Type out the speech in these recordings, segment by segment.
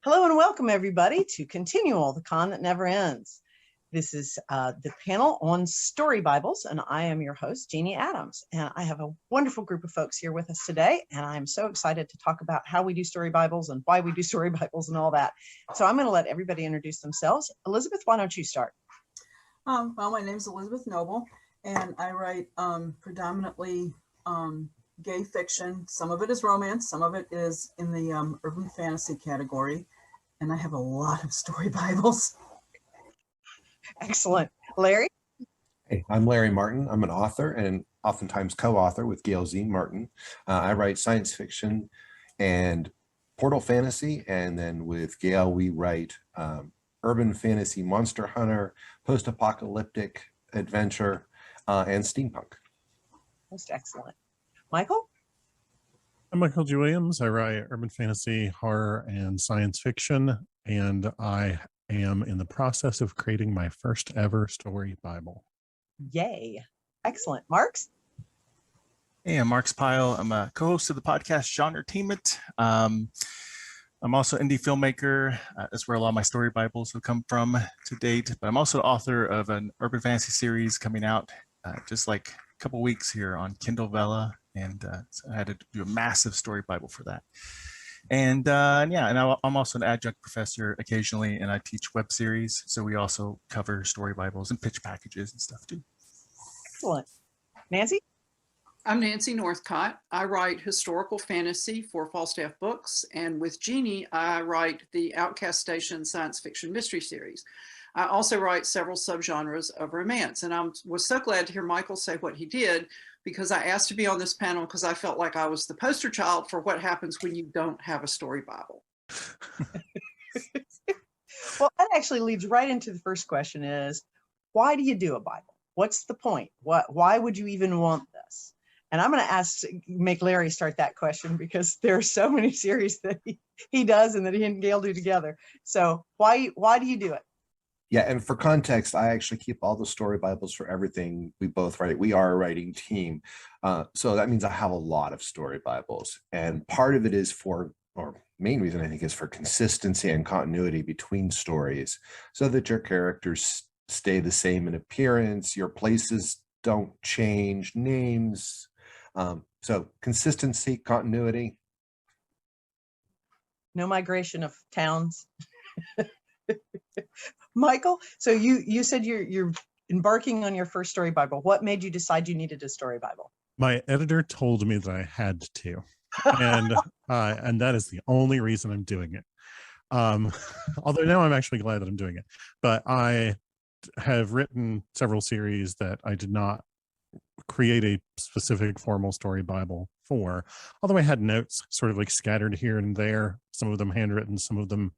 Hello and welcome everybody to ConTinual, the con that never ends. This is the panel on story Bibles, and I am your host, Jeanne Adams. And I have a wonderful group of folks here with us today, and I'm so excited to talk about how we do story Bibles and why we do story Bibles and all that. So I'm going to let everybody introduce themselves. Elizabeth, why don't you start? Well, my name is Elizabeth Noble, and I write predominantly gay fiction. Some of it is romance, some of it is in the urban fantasy category, and I have a lot of story Bibles. Excellent. Larry? Hey, I'm Larry Martin. I'm an author and oftentimes co-author with Gail Z. Martin. I write science fiction and portal fantasy, and then with Gail we write urban fantasy, monster hunter, post-apocalyptic adventure, and steampunk. Most excellent. Michael? I'm Michael G. Williams. I write urban fantasy, horror, and science fiction, and I am in the process of creating my first ever story Bible. Yay. Excellent. Marx? Hey, I'm Marx Pyle. I'm a co-host of the podcast Genretainment. I'm also an indie filmmaker. That's where a lot of my story Bibles have come from to date. But I'm also the author of an urban fantasy series coming out just like a couple weeks here on Kindle Vella. And so I had to do a massive story Bible for that. And I'm also an adjunct professor occasionally, and I teach web series. So we also cover story Bibles and pitch packages and stuff too. Excellent. Nancy? I'm Nancy Northcott. I write historical fantasy for Falstaff Books, and with Jeanne, I write the Outcast Station science fiction mystery series. I also write several subgenres of romance, and I was so glad to hear Michael say what he did, because I asked to be on this panel because I felt like I was the poster child for what happens when you don't have a story Bible. Well, that actually leads right into the first question is, why do you do a Bible? What's the point? Why would you even want this? And I'm going to make Larry start that question, because there are so many series that he does and that he and Gail do together. So why do you do it? Yeah, and for context, I actually keep all the story Bibles for everything we both write. We are a writing team. So that means I have a lot of story Bibles. And part of it is main reason I think is for consistency and continuity between stories, so that your characters stay the same in appearance, your places don't change, names. So consistency, continuity. No migration of towns. Michael, so you said you're embarking on your first story Bible. What made you decide you needed a story Bible? My editor told me that I had to, and that is the only reason I'm doing it. Although now I'm actually glad that I'm doing it. But I have written several series that I did not create a specific formal story Bible for, although I had notes sort of like scattered here and there, some of them handwritten, some of them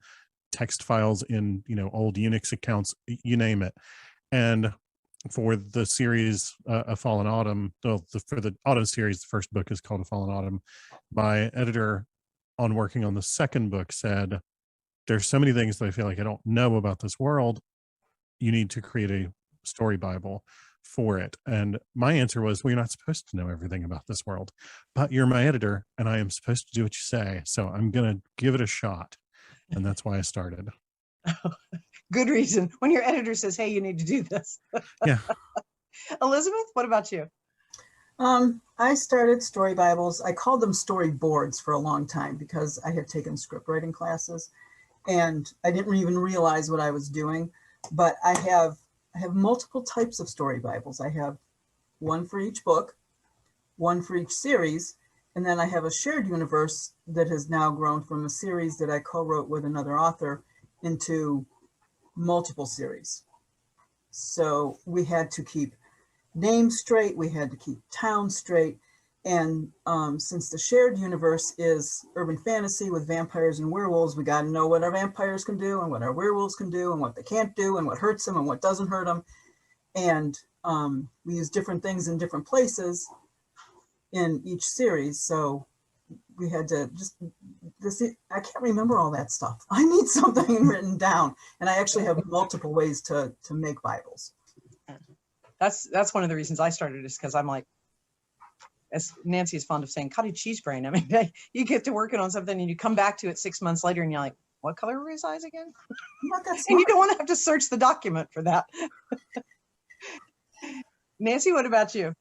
text files in old Unix accounts, you name it. And for the series A Fallen Autumn, for the autumn series, the first book is called A Fallen Autumn. My editor, on working on the second book, said, there's so many things that I feel like I don't know about this world. You need to create a story Bible for it. And my answer was, well, you're not supposed to know everything about this world, but you're my editor and I am supposed to do what you say. So I'm going to give it a shot. And that's why I started. Good reason. When your editor says, hey, you need to do this. Yeah. Elizabeth, what about you? I started story Bibles. I called them storyboards for a long time because I had taken script writing classes and I didn't even realize what I was doing. But I have multiple types of story Bibles. I have one for each book, one for each series, and then I have a shared universe that has now grown from a series that I co-wrote with another author into multiple series. So we had to keep names straight, we had to keep towns straight, and since the shared universe is urban fantasy with vampires and werewolves, we got to know what our vampires can do and what our werewolves can do and what they can't do and what hurts them and what doesn't hurt them. And we use different things in different places in each series. So we had to I can't remember all that stuff. I need something written down. And I actually have multiple ways to make Bibles. That's one of the reasons I started, is because I'm like, as Nancy is fond of saying, cottage cheese brain. I mean, you get to working on something and you come back to it 6 months later and you're like, What color were his eyes again? I'm not that And smart. you don't want to have to search the document for that. Nancy, what about you?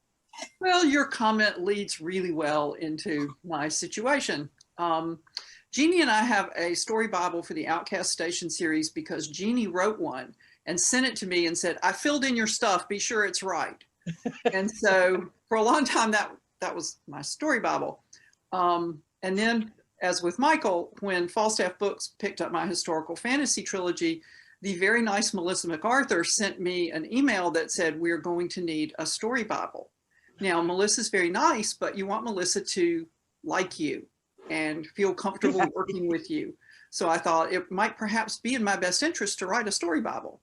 Well, your comment leads really well into my situation. Jeannie and I have a story Bible for the Outcast Station series because Jeannie wrote one and sent it to me and said, I filled in your stuff, be sure it's right. And so for a long time, that was my story Bible. And then, as with Michael, when Falstaff Books picked up my historical fantasy trilogy, the very nice Melissa MacArthur sent me an email that said, we're going to need a story Bible. Now, Melissa's very nice, but you want Melissa to like you and feel comfortable working with you. So I thought it might perhaps be in my best interest to write a story Bible.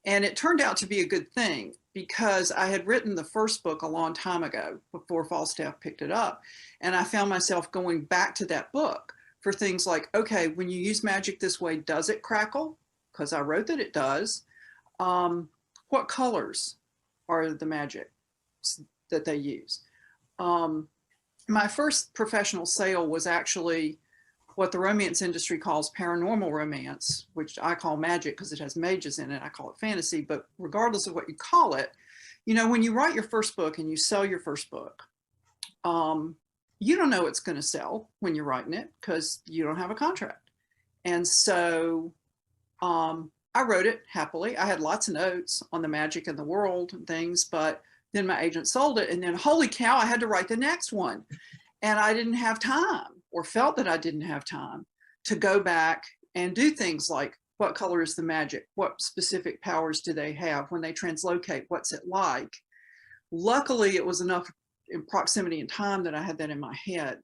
And it turned out to be a good thing because I had written the first book a long time ago before Falstaff picked it up. And I found myself going back to that book for things like, okay, when you use magic this way, does it crackle? Because I wrote that it does. What colors are the magic that they use? My first professional sale was actually what the romance industry calls paranormal romance, which I call magic because it has mages in it. I call it fantasy, but regardless of what you call it, you know, when you write your first book and you sell your first book, you don't know it's going to sell when you're writing it because you don't have a contract. And so I wrote it happily. I had lots of notes on the magic in the world and things, but then my agent sold it. And then, holy cow, I had to write the next one. And I didn't have time, or felt that I didn't have time, to go back and do things like, what color is the magic? What specific powers do they have? When they translocate, what's it like? Luckily, it was enough in proximity and time that I had that in my head.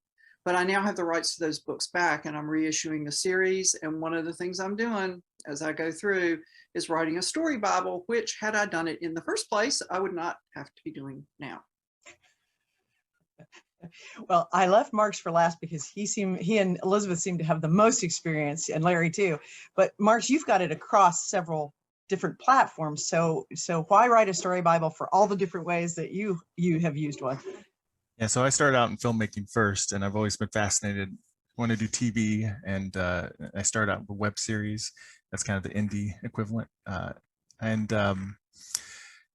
But I now have the rights to those books back, and I'm reissuing the series. And one of the things I'm doing as I go through is writing a story Bible, which, had I done it in the first place, I would not have to be doing now. Well, I left Marx for last because he and Elizabeth seem to have the most experience, and Larry too. But Marx, you've got it across several different platforms. So why write a story Bible for all the different ways that you have used one? Yeah, so I started out in filmmaking first, and I've always been fascinated. I want to do TV, and I started out with a web series. That's kind of the indie equivalent.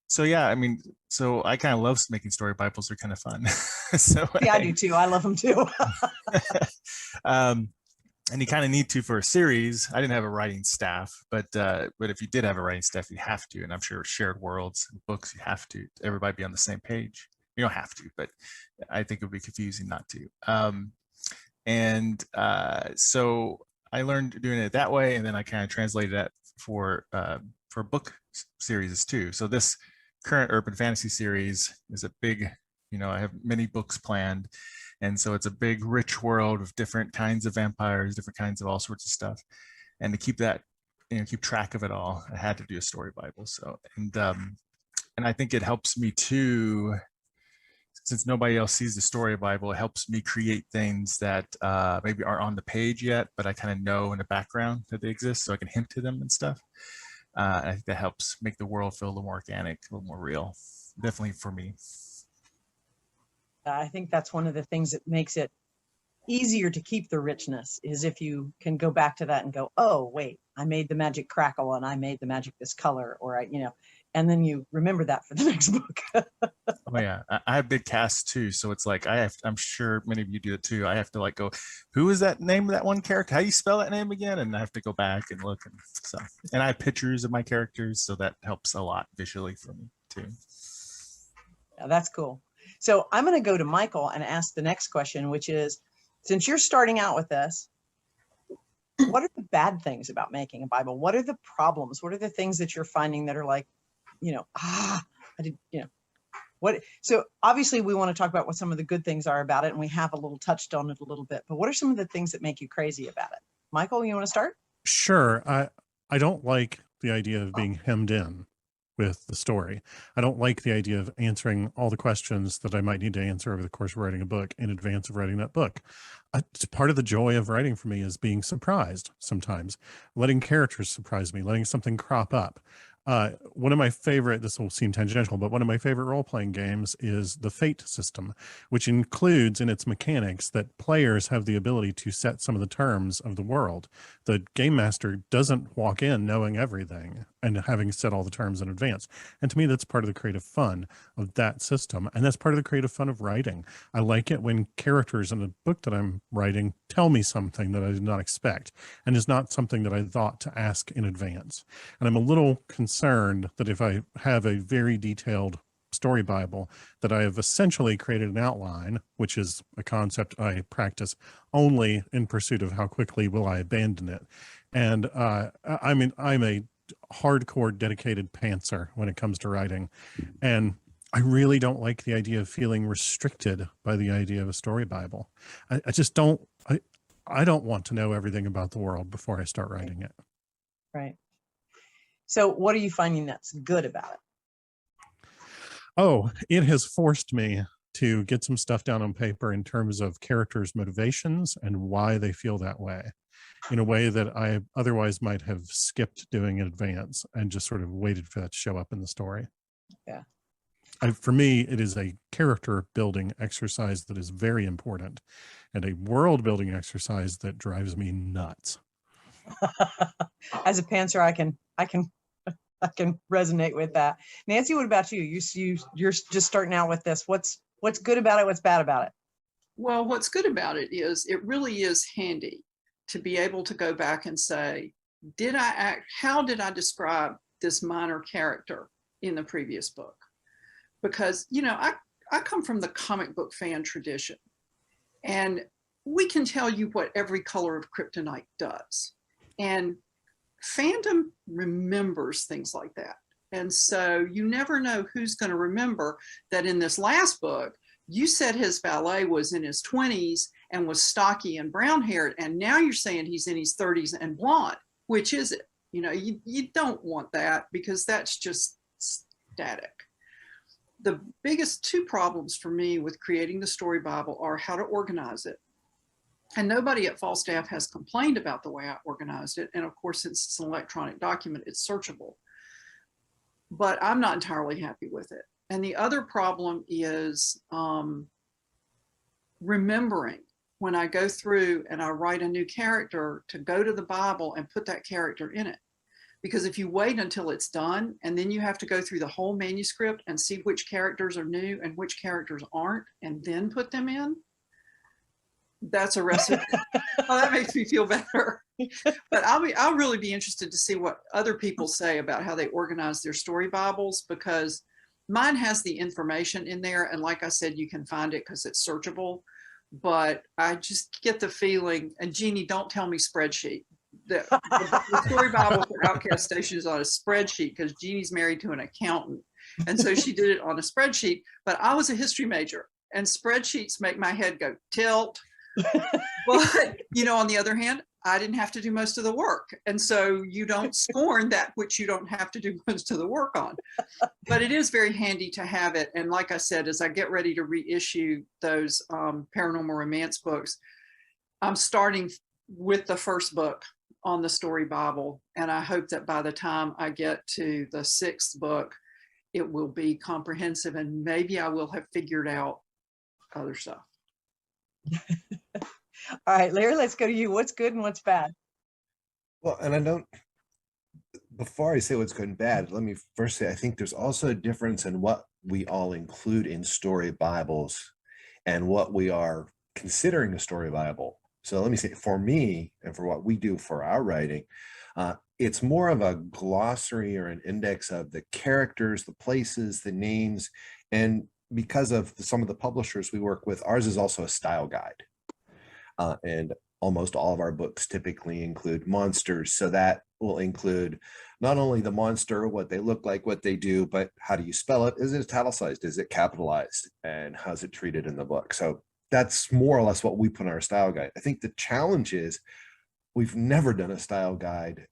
So yeah, I mean, so I kind of love making story Bibles. They're kind of fun. So yeah, I do too. I love them too. And you kind of need to for a series. I didn't have a writing staff, but if you did have a writing staff, you have to. And I'm sure shared worlds and books, you have to. Everybody be on the same page. You don't have to, but I think it would be confusing not to. So I learned doing it that way, and then I kind of translated that for book series too. So this current urban fantasy series is a big, I have many books planned, and so it's a big, rich world of different kinds of vampires, different kinds of all sorts of stuff. And to keep that, keep track of it all, I had to do a story Bible. So and I think it helps me too. Since nobody else sees the story Bible, it helps me create things that maybe aren't on the page yet, but I kind of know in the background that they exist, so I can hint to them and stuff. I think that helps make the world feel a little more organic, a little more real, definitely for me. I think that's one of the things that makes it easier to keep the richness, is if you can go back to that and go, oh, wait, I made the magic crackle and I made the magic this color, or and then you remember that for the next book. Oh yeah, I have big casts too, so it's like I'm sure many of you do it too. I have to go, who is that name of that one character? How do you spell that name again? And I have to go back and look, and I have pictures of my characters, so that helps a lot visually for me too. Yeah, that's cool. So I'm going to go to Michael and ask the next question, which is, since you're starting out with this, what are the bad things about making a Bible? What are the problems? What are the things that you're finding that are like, so obviously we want to talk about what some of the good things are about it, and we have a little touched on it a little bit, but what are some of the things that make you crazy about it? Michael, you want to start? Sure. I don't like the idea of being hemmed in with the story. I don't like the idea of answering all the questions that I might need to answer over the course of writing a book in advance of writing that book. Part of the joy of writing for me is being surprised sometimes, letting characters surprise me, letting something crop up. One of my favorite, this will seem tangential, but one of my favorite role-playing games is the Fate system, which includes in its mechanics that players have the ability to set some of the terms of the world. The game master doesn't walk in knowing everything and having set all the terms in advance. And to me, that's part of the creative fun of that system. And that's part of the creative fun of writing. I like it when characters in a book that I'm writing tell me something that I did not expect and is not something that I thought to ask in advance. And I'm a little concerned that if I have a very detailed story Bible, that I have essentially created an outline, which is a concept I practice only in pursuit of how quickly will I abandon it. And I mean, I'm a hardcore dedicated pantser when it comes to writing. And I really don't like the idea of feeling restricted by the idea of a story Bible. I just don't, I don't want to know everything about the world before I start writing it. Right. So what are you finding that's good about it? Oh, it has forced me to get some stuff down on paper in terms of characters' motivations and why they feel that way, in a way that I otherwise might have skipped doing in advance and just sort of waited for that to show up in the story. Yeah. For me, it is a character building exercise that is very important and a world building exercise that drives me nuts. As a pantser, I can resonate with that. Nancy, what about you? You're just starting out with this. What's good about it? What's bad about it? Well, what's good about it is it really is handy to be able to go back and say, how did I describe this minor character in the previous book? Because, you know, I come from the comic book fan tradition, and we can tell you what every color of kryptonite does. And fandom remembers things like that. And so you never know who's going to remember that in this last book, you said his valet was in his 20s and was stocky and brown haired. And now you're saying he's in his 30s and blonde. Which is it? You know, you don't want that because that's just static. The biggest two problems for me with creating the story Bible are how to organize it. And nobody at Falstaff has complained about the way I organized it. And of course, since it's an electronic document, it's searchable. But I'm not entirely happy with it. And the other problem is remembering when I go through and I write a new character to go to the Bible and put that character in it. Because if you wait until it's done and then you have to go through the whole manuscript and see which characters are new and which characters aren't and then put them in, that's a recipe. Oh, that makes me feel better. But I'll really be interested to see what other people say about how they organize their story Bibles, because mine has the information in there. And like I said, you can find it because it's searchable. But I just get the feeling, and Jeannie, don't tell me spreadsheet. The story Bible for Outcast Station is on a spreadsheet because Jeannie's married to an accountant. And so she did it on a spreadsheet. But I was a history major, and spreadsheets make my head go tilt. But, you know, on the other hand, I didn't have to do most of the work. And so you don't scorn that which you don't have to do most of the work on. But it is very handy to have it. And like I said, as I get ready to reissue those paranormal romance books, I'm starting with the first book on the story Bible. And I hope that by the time I get to the 6th book, it will be comprehensive and maybe I will have figured out other stuff. All right, Larry, let's go to you. What's good and what's bad? Well, and before I say what's good and bad, let me first say, I think there's also a difference in what we all include in story Bibles and what we are considering a story Bible. So let me say, for me and for what we do for our writing, it's more of a glossary or an index of the characters, the places, the names, and because of some of the publishers we work with, ours is also a style guide. And almost all of our books typically include monsters. So that will include not only the monster, what they look like, what they do, but how do you spell it? Is it italicized? Is it capitalized? And how's it treated in the book? So that's more or less what we put in our style guide. I think the challenge is we've never done a style guide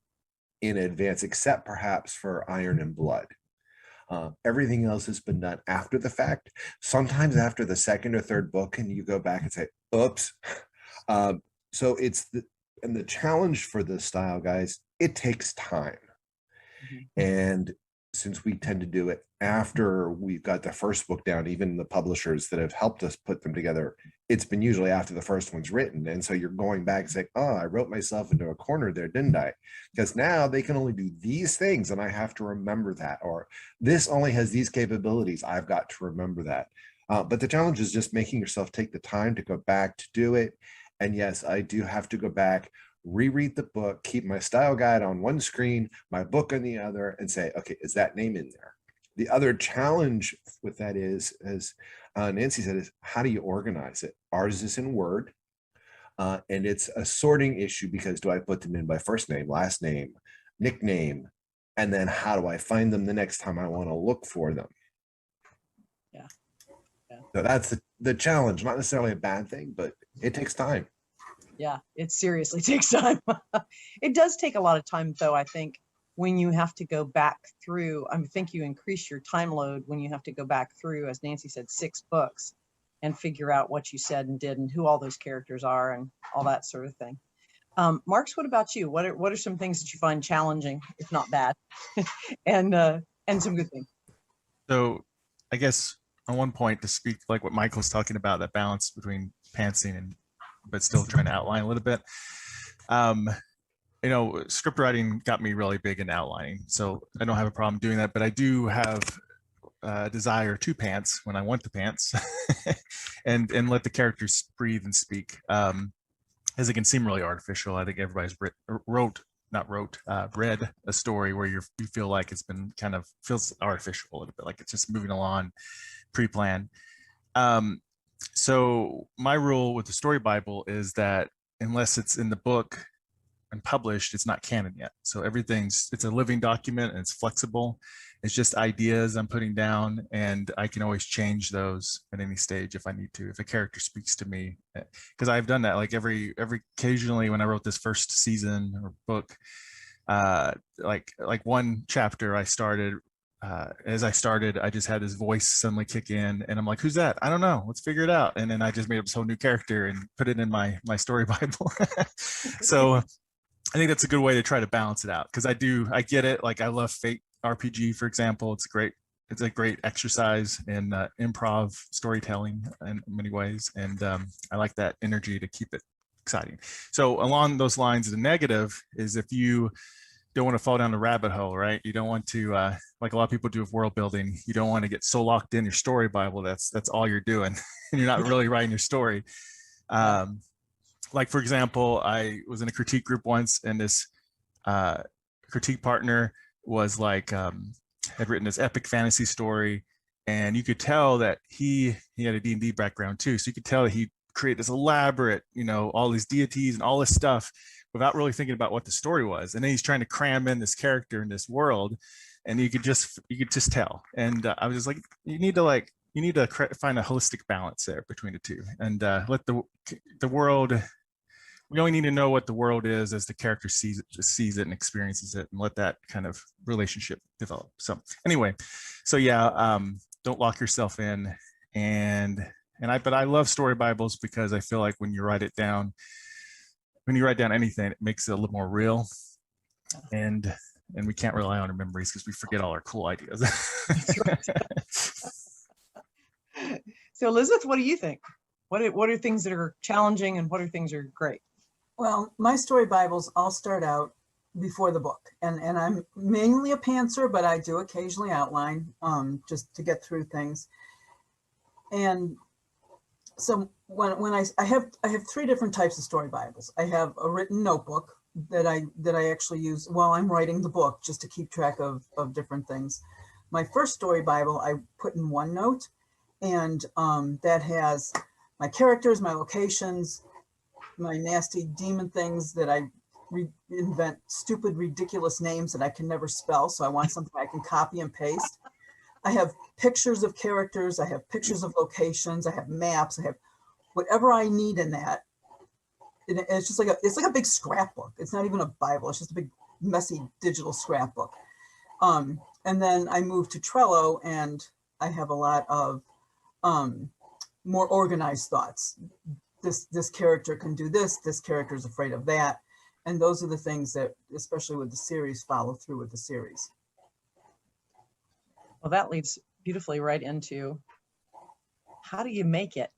in advance, except perhaps for Iron and Blood. Everything else has been done after the fact, sometimes after the 2nd or 3rd book, and you go back and say, oops. So it's the challenge for the style guys, it takes time. And since we tend to do it after we've got the first book down, even the publishers that have helped us put them together, it's been usually after the first one's written. And so you're going back and saying, oh, I wrote myself into a corner there, didn't I? Because now they can only do these things and I have to remember that, or this only has these capabilities. I've got to remember that. But the challenge is just making yourself take the time to go back to do it. And yes, I do have to go back, reread the book, keep my style guide on one screen, my book on the other, and say, okay, is that name in there? The other challenge with that is, as Nancy said, is how do you organize it? Ours is in Word, and it's a sorting issue because do I put them in by first name, last name, nickname, and then how do I find them the next time I want to look for them? Yeah. So that's the challenge, not necessarily a bad thing, but it takes time. Yeah, it seriously takes time. It does take a lot of time, though, I think, when you have to go back through. I think you increase your time load when you have to go back through, as Nancy said, 6 books and figure out what you said and did and who all those characters are and all that sort of thing. Marx, what about you? What are some things that you find challenging, if not bad, and some good things? So I guess on one point, to speak like what Michael was talking about, that balance between pantsing and but still trying to outline a little bit. You know, script writing got me really big in outlining, so I don't have a problem doing that, but I do have a desire to pants when I want to pants and let the characters breathe and speak, as it can seem really artificial. I think everybody's read a story where you feel like it's been kind of feels artificial a little bit, like it's just moving along pre-planned. So my rule with the story Bible is that unless it's in the book and published, it's not canon yet. So it's a living document and it's flexible. It's just ideas I'm putting down, and I can always change those at any stage if I need to, if a character speaks to me. Because I've done that, like every occasionally when I wrote this first season or book, like one chapter I started, as I started, I just had this voice suddenly kick in, and I'm like, "Who's that? I don't know. Let's figure it out." And then I just made up this whole new character and put it in my story Bible. So I think that's a good way to try to balance it out, because I get it. Like I love Fate RPG, for example. It's a great exercise in improv storytelling in many ways, and I like that energy to keep it exciting. So along those lines, the negative is if you don't want to fall down the rabbit hole, right? You don't want to, like a lot of people do with world building, you don't want to get so locked in your story Bible that's all you're doing, and you're not really writing your story. Like for example, I was in a critique group once, and this critique partner was like, had written this epic fantasy story, and you could tell that he had a D&D background too, so you could tell that he created this elaborate, all these deities and all this stuff without really thinking about what the story was. And then he's trying to cram in this character in this world, and you could just tell. And I was just like, you need to find a holistic balance there between the two, and let the world. We only need to know what the world is as the character sees it and experiences it, and let that kind of relationship develop. So anyway, don't lock yourself in. But I love story Bibles because I feel like when you write down anything, it makes it a little more real, and we can't rely on our memories because we forget all our cool ideas. So Elizabeth, what do you think? What are things that are challenging and what are things that are great? Well, my story Bibles all start out before the book, and I'm mainly a pantser, but I do occasionally outline just to get through things. And so when I have 3 different types of story Bibles. I have a written notebook that I actually use while I'm writing the book, just to keep track of different things. My first story Bible I put in OneNote, and that has my characters, my locations, my nasty demon things that I invent stupid, ridiculous names that I can never spell. So I want something I can copy and paste. I have pictures of characters. I have pictures of locations. I have maps. I have whatever I need in that. And it's just it's like a big scrapbook. It's not even a Bible. It's just a big messy digital scrapbook. And then I moved to Trello, and I have a lot of more organized thoughts. This character can do this. This character is afraid of that. And those are the things that, especially with the series, follow through with the series. Well, that leads beautifully right into how do you make it?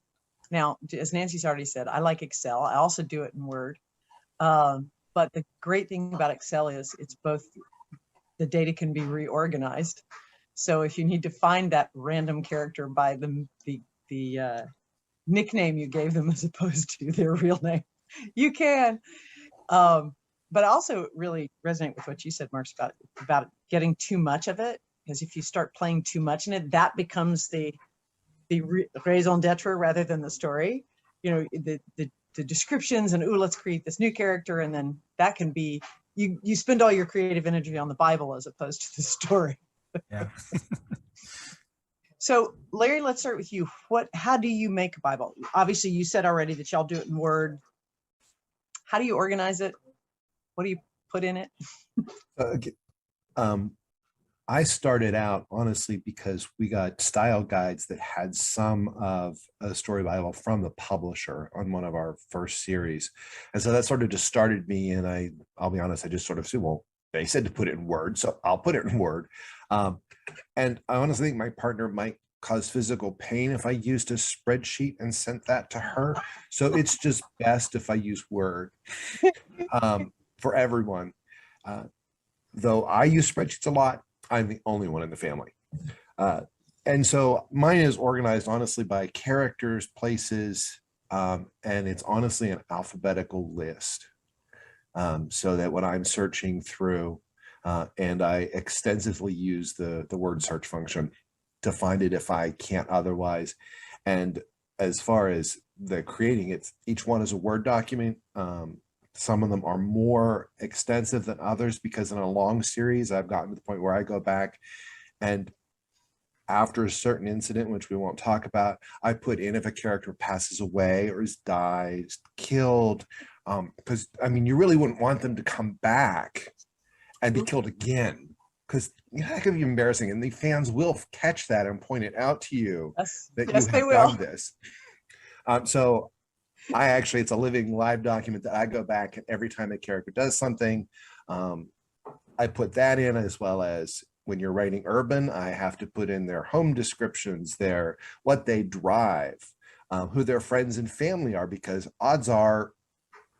Now, as Nancy's already said, I like Excel. I also do it in Word. But the great thing about Excel is it's both, the data can be reorganized. So if you need to find that random character by the nickname you gave them as opposed to their real name, you can. But I also really resonate with what you said, Marx, about getting too much of it. Because if you start playing too much in it, that becomes the raison d'etre rather than the story. You know, the descriptions and, ooh, let's create this new character. And then that can be, you spend all your creative energy on the Bible as opposed to the story. Yeah. So Larry, let's start with you. How do you make a Bible? Obviously you said already that y'all do it in Word. How do you organize it? What do you put in it? I started out honestly because we got style guides that had some of a story Bible from the publisher on one of our first series. And so that sort of just started me. And I'll be honest, I just sort of said, well, they said to put it in Word, so I'll put it in Word. And I honestly think my partner might cause physical pain if I used a spreadsheet and sent that to her. So it's just best if I use Word for everyone. Though I use spreadsheets a lot, I'm the only one in the family. And so mine is organized honestly by characters, places, and it's honestly an alphabetical list. So that when I'm searching through, and I extensively use the word search function to find it if I can't otherwise. And as far as the creating it, each one is a Word document. Some of them are more extensive than others because in a long series, I've gotten to the point where I go back and after a certain incident, which we won't talk about, I put in if a character passes away or is dies, killed, because I mean, you really wouldn't want them to come back and be killed again because that could be embarrassing and the fans will catch that and point it out to you that yes, you they have will. done this. So it's a living live document that I go back and every time a character does something, I put that in, as well as when you're writing urban, I have to put in their home descriptions, what they drive, who their friends and family are, because odds are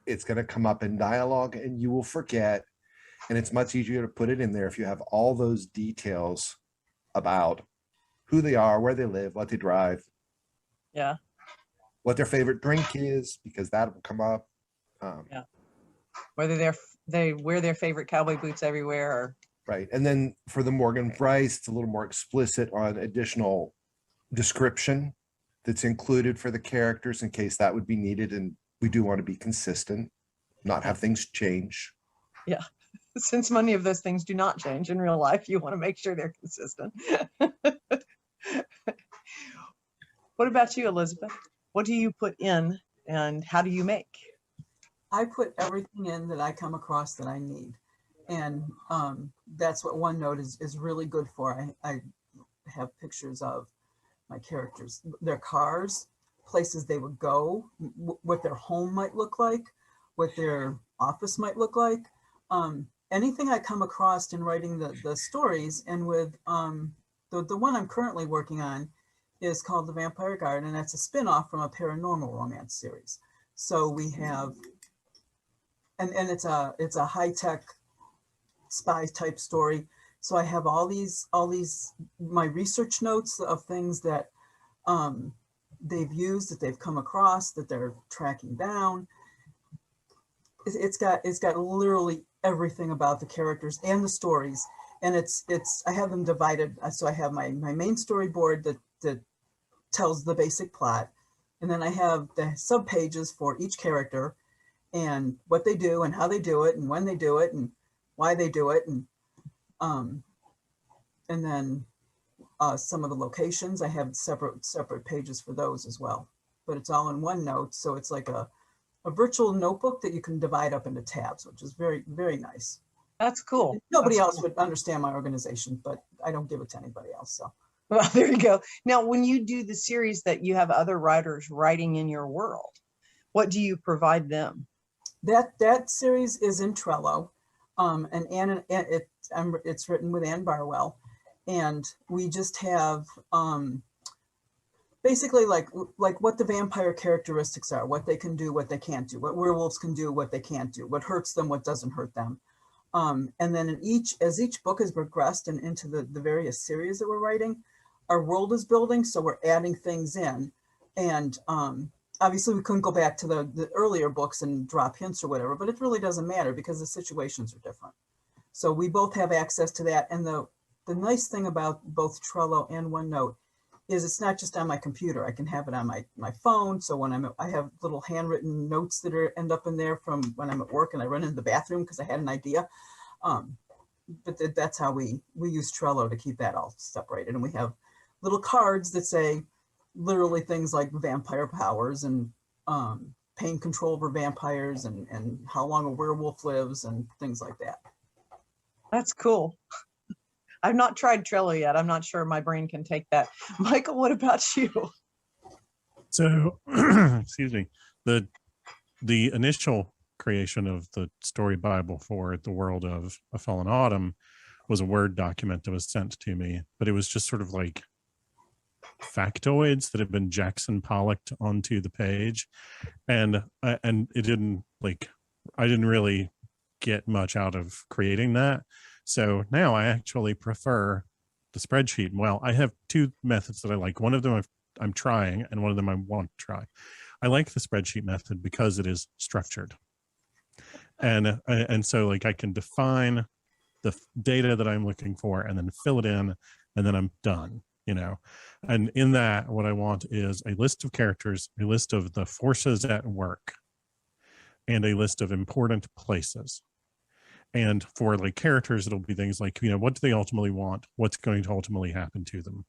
it's going to come up in dialogue and you will forget. And it's much easier to put it in there if you have all those details about who they are, where they live, what they drive. Yeah. What their favorite drink is, because that will come up. Yeah. Whether they wear their favorite cowboy boots everywhere or. Right. And then for the Morgan Bryce, it's a little more explicit on additional description that's included for the characters in case that would be needed. And we do want to be consistent, not have things change. Yeah. Since many of those things do not change in real life, you want to make sure they're consistent. What about you, Elizabeth? What do you put in and how do you make? I put everything in that I come across that I need. And that's what OneNote is really good for. I have pictures of my characters, their cars, places they would go, what their home might look like, what their office might look like. Anything I come across in writing the stories. And with the one I'm currently working on is called The Vampire Garden, and that's a spin-off from a paranormal romance series. So we have, and it's a high-tech spy type story. So I have all these my research notes of things that they've used, that they've come across, that they're tracking down. It's got literally everything about the characters and the stories, and I have them divided. So I have my main storyboard that tells the basic plot, and then I have the sub pages for each character and what they do and how they do it and when they do it and why they do it, and then some of the locations I have separate pages for those as well. But it's all in OneNote, so it's like a virtual notebook that you can divide up into tabs, which is very, very nice. That's cool. Nobody else would understand my organization, but I don't give it to anybody else. So. Well, there you go. Now, when you do the series that you have other writers writing in your world, what do you provide them? That series is in Trello, and it's written with Ann Barwell, And we just have basically like what the vampire characteristics are, what they can do, what they can't do, what werewolves can do, what they can't do, what hurts them, what doesn't hurt them. And then as each book has progressed and into the various series that we're writing, our world is building, so we're adding things in. And obviously we couldn't go back to the earlier books and drop hints or whatever, but it really doesn't matter because the situations are different. So we both have access to that. And the nice thing about both Trello and OneNote is it's not just on my computer. I can have it on my phone. So when I have little handwritten notes that end up in there from when I'm at work and I run into the bathroom because I had an idea. But that's how we use Trello to keep that all separated. And we have little cards that say literally things like vampire powers and pain control over vampires and how long a werewolf lives and things like that. That's cool. I've not tried Trello yet. I'm not sure my brain can take that. Michael, what about you? So, excuse me, the initial creation of the story Bible for the world of A Fallen Autumn was a Word document that was sent to me, but it was just sort of like factoids that had been Jackson Pollocked onto the page, and it didn't I didn't really get much out of creating that. So now I actually prefer the spreadsheet. Well, I have two methods that I like. One of them I'm trying, and one of them I want to try. I like the spreadsheet method because it is structured, and so like I can define the data that I'm looking for and then fill it in, and then I'm done. And in that, what I want is a list of characters, a list of the forces at work, and a list of important places. And for like characters, it'll be things like, what do they ultimately want? What's going to ultimately happen to them?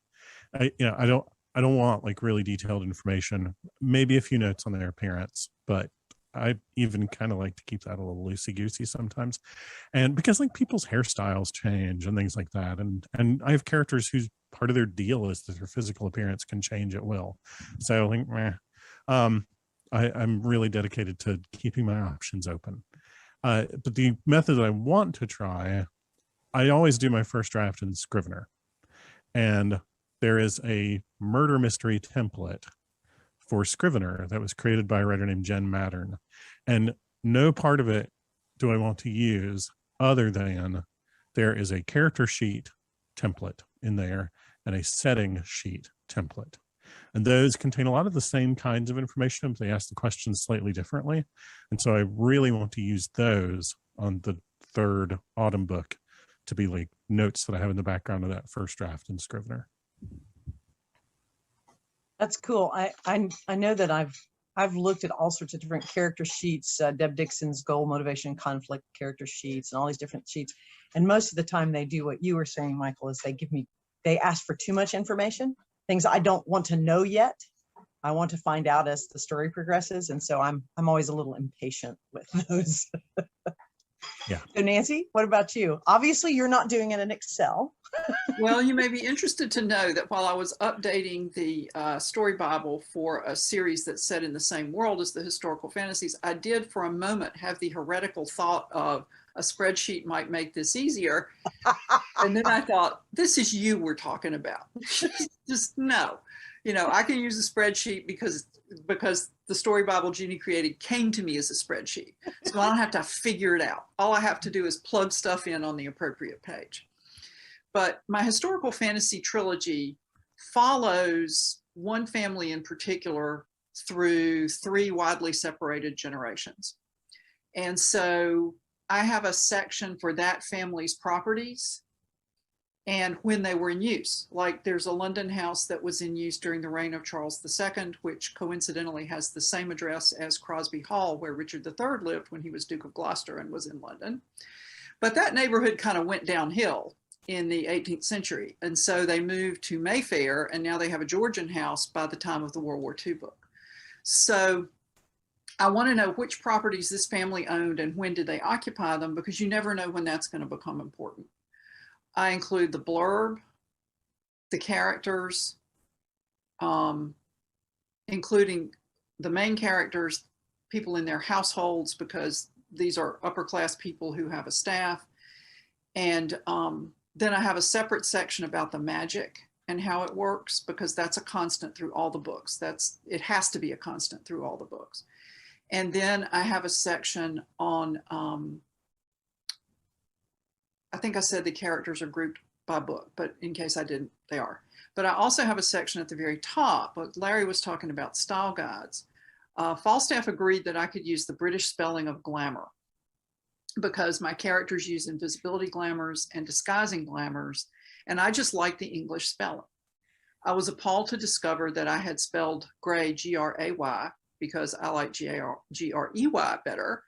I don't want like really detailed information, maybe a few notes on their appearance, but I even kind of like to keep that a little loosey-goosey sometimes. And because like people's hairstyles change and things like that. And I have characters whose part of their deal is that their physical appearance can change at will. So like, I'm really dedicated to keeping my options open. But the method that I want to try, I always do my first draft in Scrivener. And there is a murder mystery template for Scrivener that was created by a writer named Jeanne Adams. And no part of it do I want to use other than there is a character sheet template in there and a setting sheet template. And those contain a lot of the same kinds of information, but they ask the questions slightly differently. And so I really want to use those on the third Autumn book to be like notes that I have in the background of that first draft in Scrivener. That's cool. I know that I've looked at all sorts of different character sheets, Deb Dixon's goal, motivation, conflict character sheets, and all these different sheets. And most of the time they do what you were saying, Michael, is they ask for too much information, things I don't want to know yet. I want to find out as the story progresses. And so I'm always a little impatient with those. Yeah. So Nancy, what about you? Obviously you're not doing it in Excel. Well, you may be interested to know that while I was updating the story Bible for a series that's set in the same world as the historical fantasies, I did for a moment have the heretical thought of a spreadsheet might make this easier. And then I thought, this is you we're talking about. Just no. I can use a spreadsheet because the story Bible Jeannie created came to me as a spreadsheet. So I don't have to figure it out. All I have to do is plug stuff in on the appropriate page. But my historical fantasy trilogy follows one family in particular through 3 widely separated generations. And so I have a section for that family's properties and when they were in use. Like there's a London house that was in use during the reign of Charles II, which coincidentally has the same address as Crosby Hall, where Richard III lived when he was Duke of Gloucester and was in London. But that neighborhood kind of went downhill in the 18th century. And so they moved to Mayfair, and now they have a Georgian house by the time of the World War II book. So I want to know which properties this family owned and when did they occupy them, because you never know when that's going to become important. I include the blurb, the characters, including the main characters, people in their households, because these are upper class people who have a staff, and Then I have a separate section about the magic and how it works, because that's a constant through all the books. It has to be a constant through all the books. And then I have a section on, I think I said the characters are grouped by book, but in case I didn't, they are. But I also have a section at the very top, but Larry was talking about style guides. Falstaff agreed that I could use the British spelling of glamour, because my characters use invisibility glamours and disguising glamours, and I just like the English spelling. I was appalled to discover that I had spelled gray G-R-A-Y, because I like G-R-E-Y better,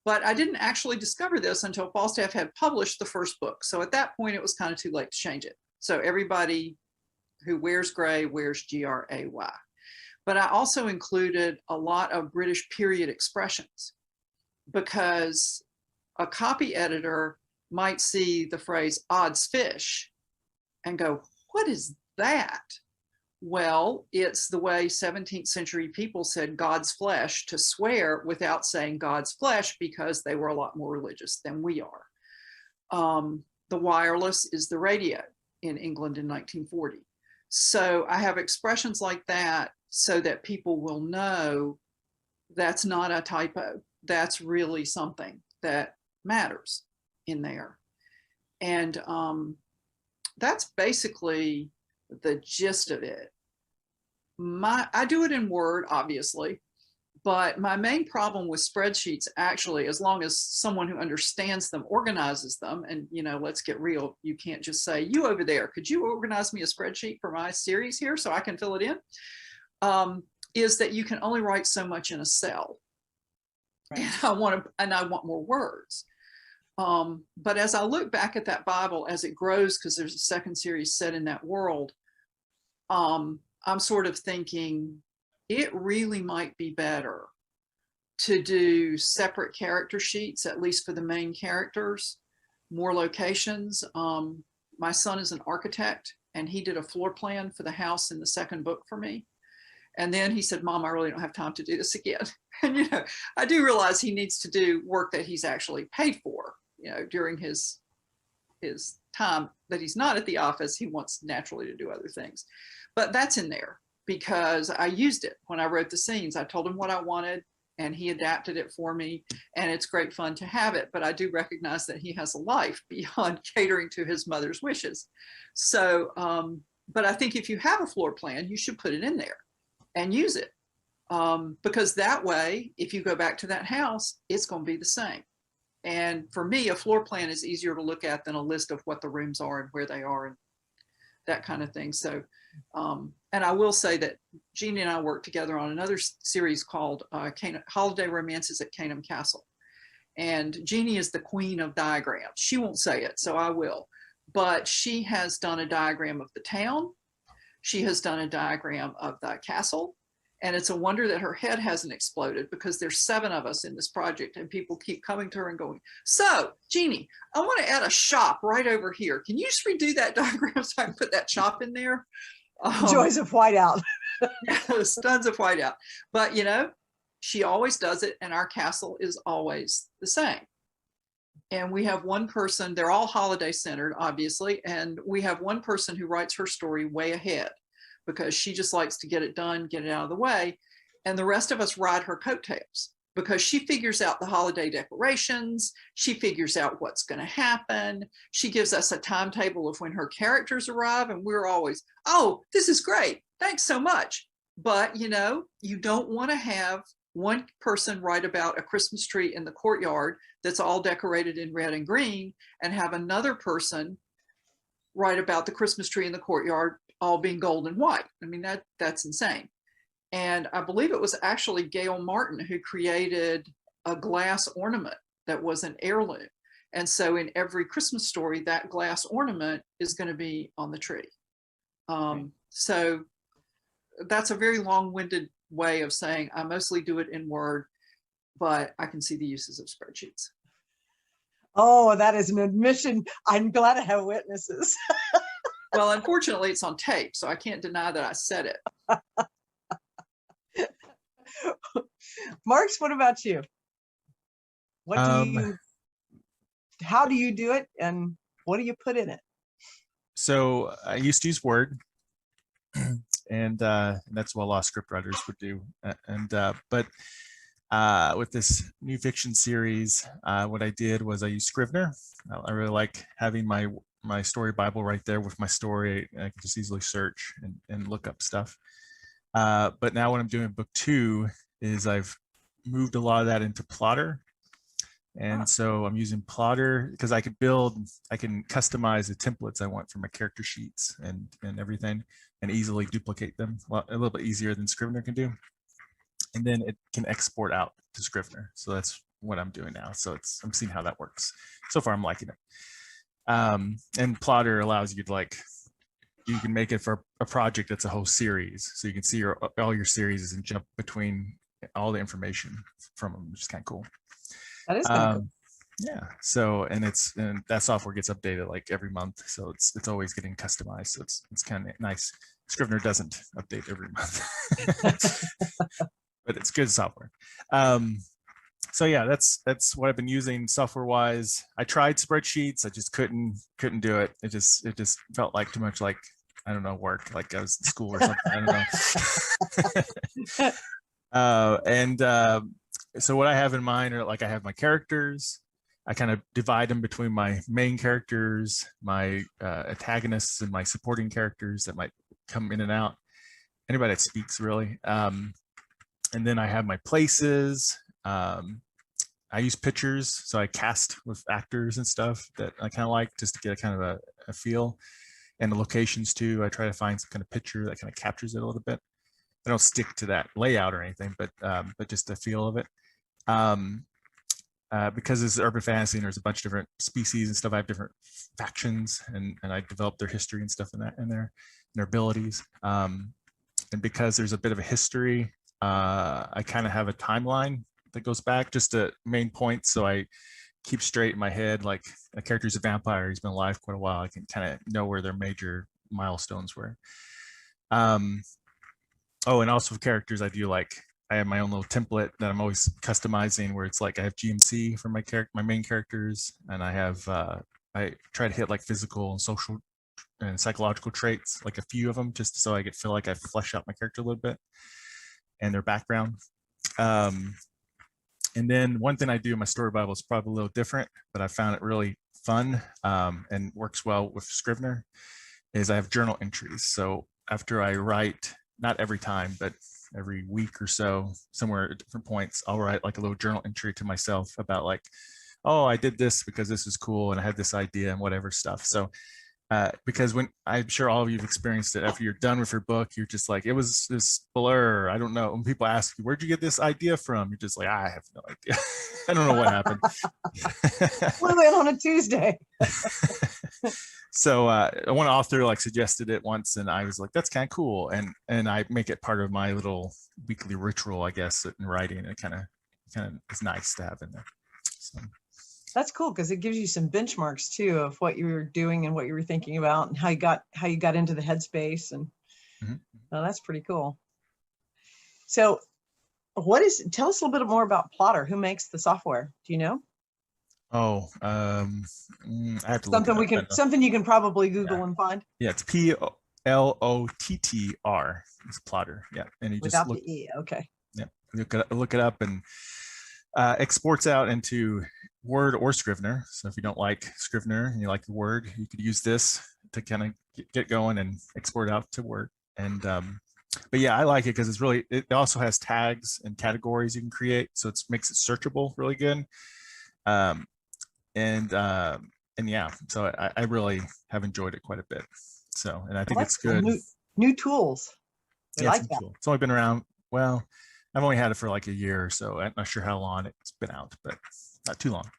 but I didn't actually discover this until Falstaff had published the first book. So at that point, it was kind of too late to change it. So everybody who wears gray wears G-R-A-Y. But I also included a lot of British period expressions, because a copy editor might see the phrase odds fish and go, what is that? Well, it's the way 17th century people said God's flesh to swear without saying God's flesh, because they were a lot more religious than we are. The wireless is the radio in England in 1940. So I have expressions like that so that people will know that's not a typo. That's really something that matters in there. And that's basically the gist of it. I do it in Word, obviously, but my main problem with spreadsheets, actually, as long as someone who understands them organizes them, and, you know, let's get real, you can't just say, you over there, could you organize me a spreadsheet for my series here so I can fill it in? Is that you can only write so much in a cell. Right. And I want more words. But as I look back at that Bible as it grows, because there's a second series set in that world, I'm sort of thinking it really might be better to do separate character sheets, at least for the main characters, more locations. My son is an architect, and he did a floor plan for the house in the second book for me. And then he said, Mom, I really don't have time to do this again. And, you know, I do realize he needs to do work that he's actually paid for, you know, during his time that he's not at the office. He wants naturally to do other things. But that's in there because I used it when I wrote the scenes. I told him what I wanted and he adapted it for me. And it's great fun to have it. But I do recognize that he has a life beyond catering to his mother's wishes. So, but I think if you have a floor plan, you should put it in there and use it. Because that way, if you go back to that house, it's going to be the same. And for me, a floor plan is easier to look at than a list of what the rooms are and where they are and that kind of thing. So, and I will say that Jeanne and I worked together on another series called Holiday Romances at Canham Castle. And Jeanne is the queen of diagrams. She won't say it, so I will. But she has done a diagram of the town. She has done a diagram of the castle. And it's a wonder that her head hasn't exploded because there's 7 of us in this project and people keep coming to her and going, so Jeanne, I want to add a shop right over here. Can you just redo that diagram so I can put that shop in there? Joys of whiteout. Yes, tons of whiteout. But, you know, she always does it and our castle is always the same. And we have one person, they're all holiday centered, obviously. And we have one person who writes her story way ahead, because she just likes to get it done, get it out of the way. And the rest of us ride her coattails because she figures out the holiday decorations. She figures out what's going to happen. She gives us a timetable of when her characters arrive. And we're always, oh, this is great. Thanks so much. But, you know, you don't want to have one person write about a Christmas tree in the courtyard that's all decorated in red and green and have another person write about the Christmas tree in the courtyard all being gold and white. I mean, that's insane. And I believe it was actually Gail Martin who created a glass ornament that was an heirloom. And so in every Christmas story, that glass ornament is going to be on the tree. So that's a very long-winded way of saying I mostly do it in Word, but I can see the uses of spreadsheets. Oh, that is an admission. I'm glad I have witnesses. Well, unfortunately, it's on tape, so I can't deny that I said it. Marx, what about you? What do you? How do you do it, and what do you put in it? So I used to use Word, and that's what a lot of script writers would do. But with this new fiction series, what I did was I used Scrivener. I really like having my story Bible right there with my story. I can just easily search and look up stuff. But now what I'm doing in book 2 is I've moved a lot of that into Plotter. And so I'm using Plotter because I can customize the templates I want for my character sheets and everything, and easily duplicate them a little bit easier than Scrivener can do. And then it can export out to Scrivener. So that's what I'm doing now. So I'm seeing how that works. So far, I'm liking it. And Plotter allows you to you can make it for a project that's a whole series. So you can see all your series and jump between all the information from them, which is kind of cool. That is kind of cool. Yeah. So, and that software gets updated like every month. So it's always getting customized. So it's kind of nice. Scrivener doesn't update every month, but it's good software. So yeah, that's what I've been using software wise. I tried spreadsheets. I just couldn't do it. It just felt like too much, like, I don't know, work, like I was in school or something. I don't know. So what I have in mind are, like, I have my characters. I kind of divide them between my main characters, my antagonists, and my supporting characters that might come in and out. Anybody that speaks, really. And then I have my places. I use pictures, so I cast with actors and stuff that I kind of like, just to get a kind of a feel. And the locations too, I try to find some kind of picture that kind of captures it a little bit. I don't stick to that layout or anything, but just the feel of it. Because it's urban fantasy and there's a bunch of different species and stuff, I have different factions, and I develop their history and stuff in there, and their abilities. And because there's a bit of a history, I kind of have a timeline that goes back just to main points, so I keep straight in my head. Like, a character's a vampire, he's been alive quite a while, I can kind of know where their major milestones were. Oh, and also for characters, I have my own little template that I'm always customizing, where it's like I have GMC for my main characters, and I have I try to hit like physical and social and psychological traits, like a few of them, just so I feel like I flesh out my character a little bit and their background. And then one thing I do in my story Bible is probably a little different, but I found it really fun and works well with Scrivener, is I have journal entries. So after I write, not every time, but every week or so, somewhere at different points, I'll write like a little journal entry to myself about, like, oh, I did this because this is cool, and I had this idea and whatever stuff. So because when, I'm sure all of you have experienced it, after you're done with your book, you're just like, it was this blur. I don't know. When people ask you, where'd you get this idea from? You're just like, I have no idea. I don't know what happened. Flew in on a Tuesday. So one author suggested it once, and I was like, that's kind of cool. And I make it part of my little weekly ritual, I guess, in writing. It kind of is nice to have in there. So. That's cool, because it gives you some benchmarks too of what you were doing and what you were thinking about, and how you got into the headspace, and that's pretty cool. So tell us a little bit more about Plotter. Who makes the software? Do you know? Oh, I have to something you can probably Google and find. Yeah, it's Plotter. It's Plotter. Yeah, and you without just look, the E. Okay. Yeah, look it up, and exports out into Word or Scrivener. So if you don't like Scrivener and you like the Word, you could use this to kind of get going and export out to Word. And but yeah, I like it because it also has tags and categories you can create, so it makes it searchable really good. And yeah, so I really have enjoyed it quite a bit. So, and I think it's good. New tools. Yeah, like that. Cool. It's only been around, well, I've only had it for like a year or so. I'm not sure how long it's been out, but not too long.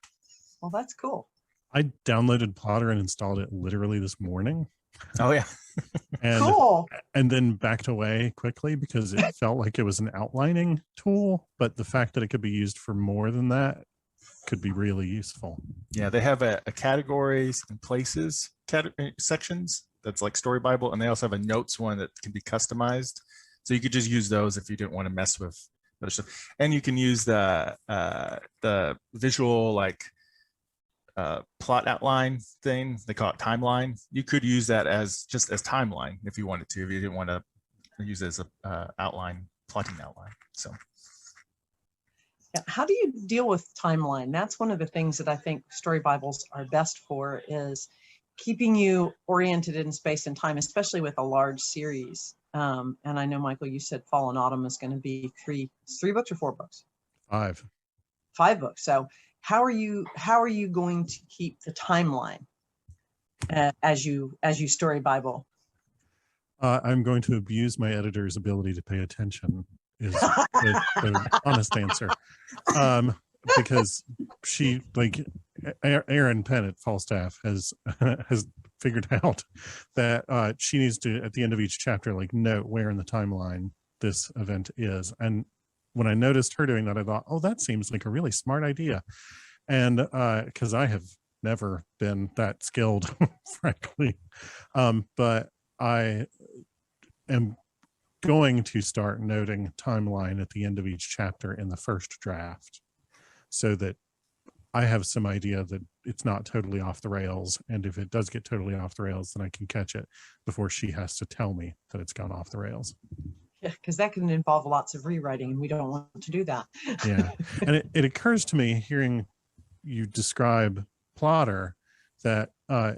Well, that's cool. I downloaded Plotter and installed it literally this morning. Oh yeah. And, cool. And then backed away quickly because it felt like it was an outlining tool, but the fact that it could be used for more than that could be really useful. Yeah, they have a categories and places sections that's like Story Bible, and they also have a notes one that can be customized. So you could just use those if you didn't want to mess with other stuff. And you can use the visual plot outline thing. They call it timeline. You could use that as just as timeline if you wanted to, if you didn't want to use it as a outline, plotting outline. So Yeah. How do you deal with timeline? That's one of the things that I think story Bibles are best for, is keeping you oriented in space and time, especially with a large series. And I know, Michael, you said Fall and Autumn is going to be three books or 4 books? 5. 5 books. So how are you going to keep the timeline as you story Bible? I'm going to abuse my editor's ability to pay attention, is the honest answer. Because she, like Erin Penn at Falstaff has figured out that she needs to, at the end of each chapter, like note where in the timeline this event is. And when I noticed her doing that, I thought, oh, that seems like a really smart idea. And because I have never been that skilled, frankly. But I am going to start noting timeline at the end of each chapter in the first draft, so that I have some idea that it's not totally off the rails. And if it does get totally off the rails, then I can catch it before she has to tell me that it's gone off the rails. Yeah, because that can involve lots of rewriting, and we don't want to do that. Yeah. And it occurs to me, hearing you describe Plotter, that I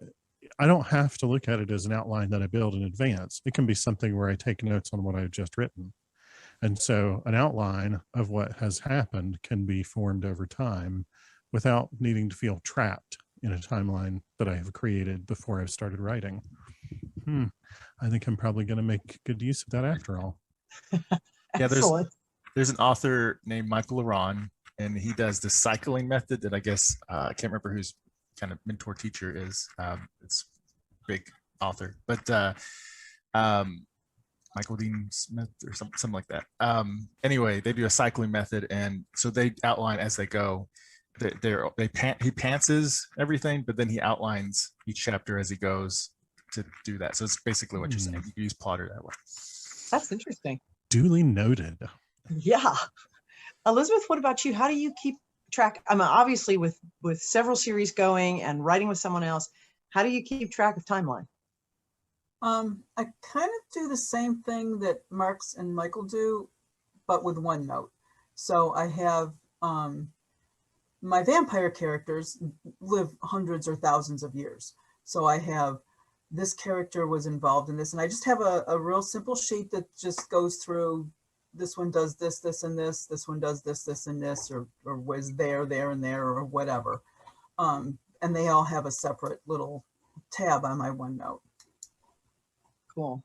don't have to look at it as an outline that I build in advance. It can be something where I take notes on what I've just written. And so an outline of what has happened can be formed over time without needing to feel trapped in a timeline that I have created before I've started writing. I think I'm probably going to make good use of that after all. Yeah, there's an author named Michael Laron, and he does the cycling method that I guess I can't remember whose kind of mentor teacher is. It's a big author, but Michael Dean Smith or something like that. Anyway, they do a cycling method, and so they outline as they go. He pantses everything, but then he outlines each chapter as he goes to do that. So it's basically what you're saying. You use Plotter that way. That's interesting. Duly noted. Yeah. Elizabeth, what about you? How do you keep track? I mean, obviously with several series going and writing with someone else, how do you keep track of timeline? I kind of do the same thing that Marx and Michael do, but with one note. So I have my vampire characters live hundreds or thousands of years. So I have this character was involved in this, and I just have a real simple sheet that just goes through, this one does this, this, and this one does this, this, and this, or was there, and there, or whatever. And they all have a separate little tab on my OneNote. Cool.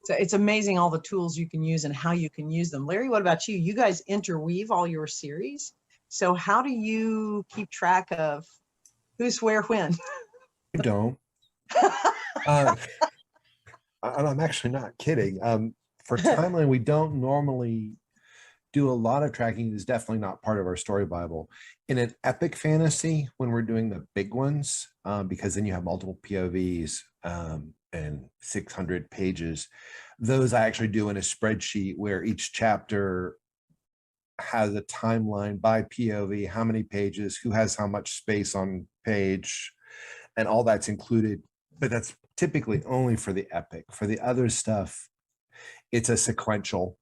So it's amazing all the tools you can use and how you can use them. Larry, what about you? You guys interweave all your series. So how do you keep track of who's where when? I don't. I'm actually not kidding. For timeline, we don't normally do a lot of tracking. It's definitely not part of our story Bible. In an epic fantasy, when we're doing the big ones, because then you have multiple POVs and 600 pages, those I actually do in a spreadsheet where each chapter has a timeline by POV, how many pages, who has how much space on page, and all that's included. But that's typically only for the epic. For the other stuff, it's a sequential,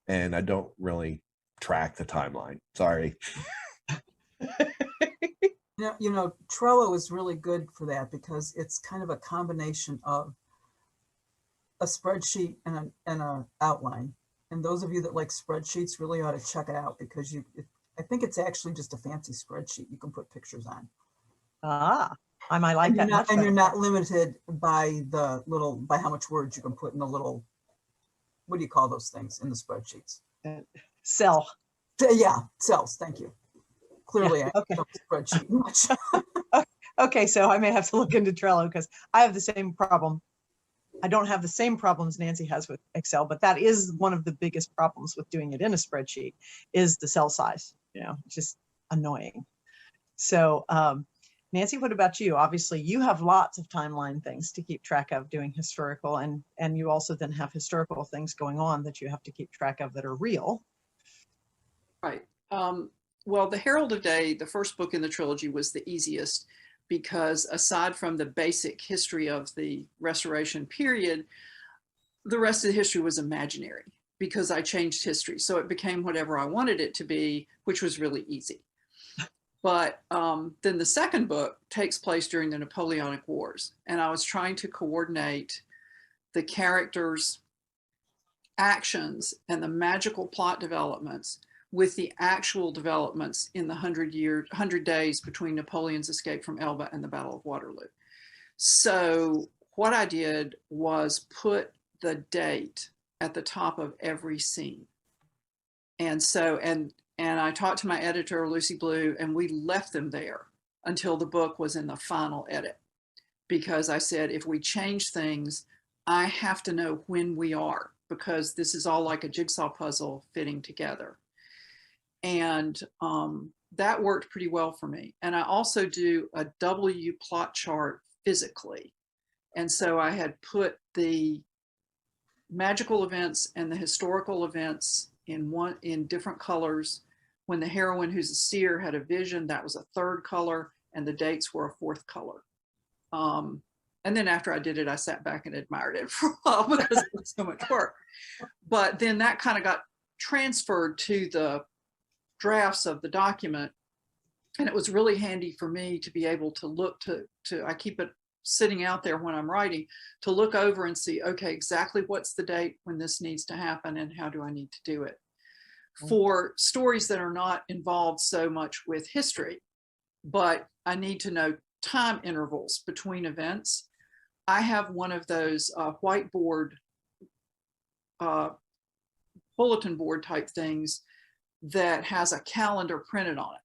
and I don't really track the timeline. Sorry. You know, Trello is really good for that because it's kind of a combination of a spreadsheet and an outline. And those of you that like spreadsheets really ought to check it out, because I think it's actually just a fancy spreadsheet you can put pictures on. Ah, I might like that. And you're not limited by by how much words you can put in the little, what do you call those things in the spreadsheets? Cell. Yeah, cells. Thank you. Clearly, Yeah, okay. I don't spreadsheet much. Okay, so I may have to look into Trello because I have the same problem. I don't have the same problems Nancy has with Excel, but that is one of the biggest problems with doing it in a spreadsheet, is the cell size. You know, it's just annoying. So, Nancy, what about you? Obviously, you have lots of timeline things to keep track of doing historical, and you also then have historical things going on that you have to keep track of that are real. Right. Well, the Herald of Day, the first book in the trilogy, was the easiest. because aside from the basic history of the Restoration period, the rest of the history was imaginary because I changed history. So it became whatever I wanted it to be, which was really easy. But then the second book takes place during the Napoleonic Wars. And I was trying to coordinate the characters' actions and the magical plot developments with the actual developments in the 100 days between Napoleon's escape from Elba and the Battle of Waterloo. So what I did was put the date at the top of every scene. And so, and I talked to my editor, Lucy Blue, and we left them there until the book was in the final edit. Because I said, if we change things, I have to know when we are, because this is all like a jigsaw puzzle fitting together. And that worked pretty well for me. And I also do a W plot chart physically. And so I had put the magical events and the historical events in different colors. When the heroine, who's a seer, had a vision, that was a third color, and the dates were a fourth color. And then after I did it, I sat back and admired it for a while because it was so much work. But then that kind of got transferred to the drafts of the document. And it was really handy for me to be able to look to I keep it sitting out there when I'm writing, to look over and see, okay, exactly what's the date when this needs to happen and how do I need to do it? For stories that are not involved so much with history, but I need to know time intervals between events, I have one of those whiteboard, bulletin board type things that has a calendar printed on it.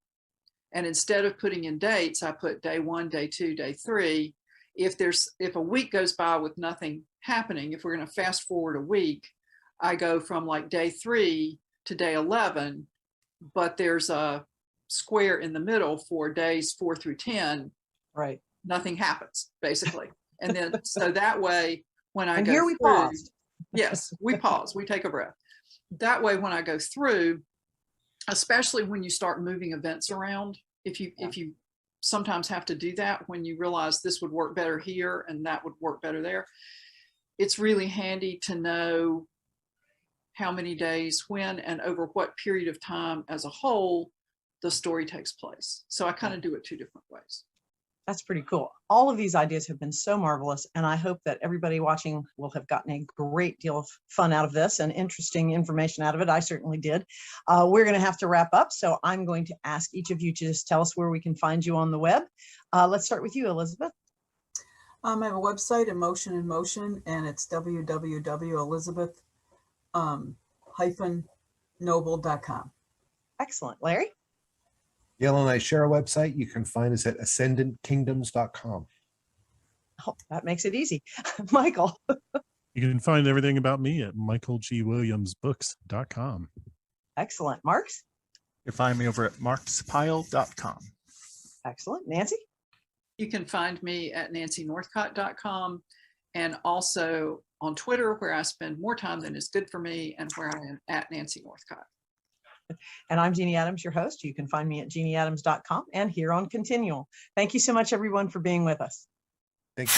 And instead of putting in dates, I put day 1, day 2, day 3. If a week goes by with nothing happening, if we're going to fast forward a week, I go from like day 3 to day 11, but there's a square in the middle for days 4 through 10. Right. Nothing happens, basically. And then, so that way, when I and go here we through, paused. Yes, we pause, we take a breath. That way, when I go through, especially when you start moving events around, if you sometimes have to do that when you realize this would work better here and that would work better there, it's really handy to know how many days, when, and over what period of time as a whole the story takes place. So I kind of do it 2 different ways. That's pretty cool. All of these ideas have been so marvelous, and I hope that everybody watching will have gotten a great deal of fun out of this and interesting information out of it. I certainly did. We're going to have to wrap up, so I'm going to ask each of you to just tell us where we can find you on the web. Let's start with you, Elizabeth. I have a website, Emotion in Motion, and it's www.elizabeth-noble.com. Excellent. Larry? Gail and I share a website. You can find us at ascendantkingdoms.com. Oh, that makes it easy. Michael? You can find everything about me at michaelgwilliamsbooks.com. Excellent. Marx? You can find me over at marxpyle.com. Excellent. Nancy? You can find me at nancynorthcott.com and also on Twitter, where I spend more time than is good for me, and where I am at Nancy Northcott. And I'm Jeanne Adams, your host. You can find me at jeanneadams.com and here on ConTinual. Thank you so much, everyone, for being with us. Thank you.